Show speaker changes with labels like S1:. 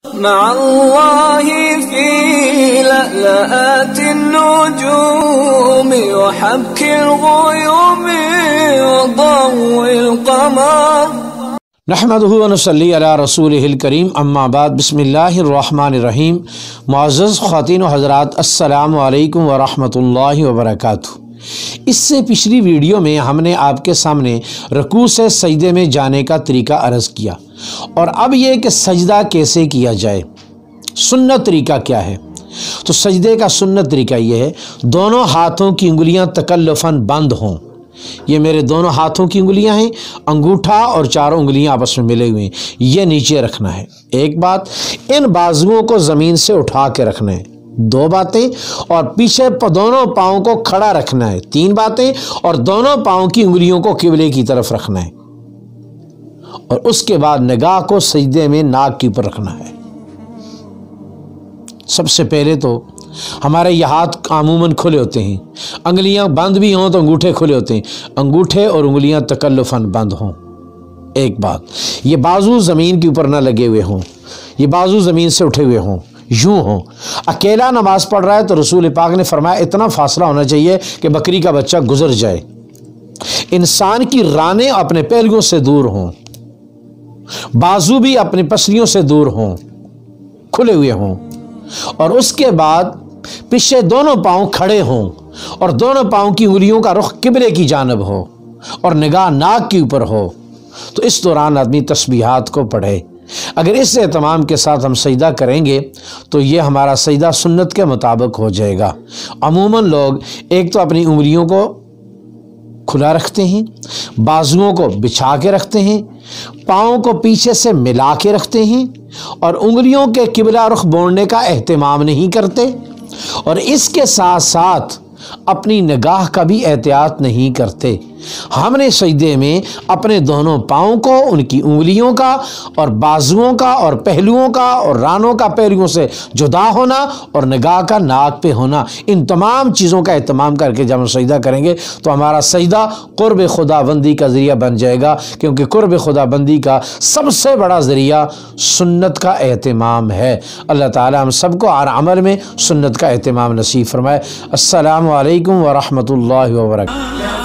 S1: مع الله في لألآت النجوم وحبك الغيوم وضوء القمر
S2: نحمدہ و نصلی علی رسولہ الکریم اما بعد بسم اللہ الرحمن الرحیم۔ معزز خواتین و حضرات، السلام علیکم ورحمۃ اللہ وبرکاتہ۔ اس سے پچھلی ویڈیو میں ہم نے آپ کے سامنے رکوع سے سجدے میں جانے کا طریقہ عرض کیا، اور اب یہ کہ سجدہ کیسے کیا جائے، سنت طریقہ کیا ہے۔ تو سجدے کا سنت طریقہ یہ ہے، دونوں ہاتھوں کی انگلیاں تکلفاً بند ہوں۔ یہ میرے دونوں ہاتھوں کی انگلیاں ہیں، انگوٹھا اور چاروں انگلیاں آپس میں ملے ہوئے ہیں، یہ نیچے رکھنا ہے ایک بات۔ ان بازوؤں کو زمین سے اٹھا کے رکھنا ہے دو باتیں، اور پیچھے دونوں پاؤں کو کھڑا رکھنا ہے تین باتیں، اور دونوں پاؤں کی انگلیوں کو قبلے کی طرف رکھنا ہے، اور اس کے بعد نگاہ کو سجدے میں ناک کے اوپر رکھنا ہے۔ سب سے پہلے تو ہمارے یہ ہاتھ عموماً کھلے ہوتے ہیں، انگلیاں بند بھی ہوں تو انگوٹھے کھلے ہوتے ہیں، انگوٹھے اور انگلیاں تکلفاً بند ہوں۔ ایک بات، یہ بازو زمین کے اوپر نہ لگے ہوئے ہوں، یہ بازو زمین سے اٹھے ہوئے ہوں، یوں ہوں۔ اکیلا نماز پڑھ رہا ہے تو رسول پاک نے فرمایا اتنا فاصلہ ہونا چاہیے کہ بکری کا بچہ گزر جائے۔ انسان کی رانیں اپنے پہلوؤں سے دور ہوں، بازو بھی اپنی پسلیوں سے دور ہوں، کھلے ہوئے ہوں، اور اس کے بعد پیچھے دونوں پاؤں کھڑے ہوں، اور دونوں پاؤں کی انگلیوں کا رخ قبلے کی جانب ہو، اور نگاہ ناک کے اوپر ہو۔ تو اس دوران آدمی تسبیحات کو پڑھے۔ اگر اس اہتمام کے ساتھ ہم سجدہ کریں گے تو یہ ہمارا سجدہ سنت کے مطابق ہو جائے گا۔ عموماً لوگ ایک تو اپنی انگلیوں کو کھلا رکھتے ہیں، بازوؤں کو بچھا کے رکھتے ہیں، پاؤں کو پیچھے سے ملا کے رکھتے ہیں، اور انگلیوں کے قبلہ رخ موڑنے کا اہتمام نہیں کرتے، اور اس کے ساتھ ساتھ اپنی نگاہ کا بھی احتیاط نہیں کرتے۔ ہم نے سجدے میں اپنے دونوں پاؤں کو، ان کی انگلیوں کا اور بازوؤں کا اور پہلوؤں کا اور رانوں کا پہلوؤں سے جدا ہونا، اور نگاہ کا ناک پہ ہونا، ان تمام چیزوں کا اہتمام کر کے جب ہم سجدہ کریں گے تو ہمارا سجدہ قرب خدا بندی کا ذریعہ بن جائے گا، کیونکہ قرب خدا بندی کا سب سے بڑا ذریعہ سنت کا اہتمام ہے۔ اللہ تعالی ہم سب کو ہر عمل میں سنت کا اہتمام نصیب فرمائے۔ السلام علیکم ورحمۃ اللہ وبرکاتہ۔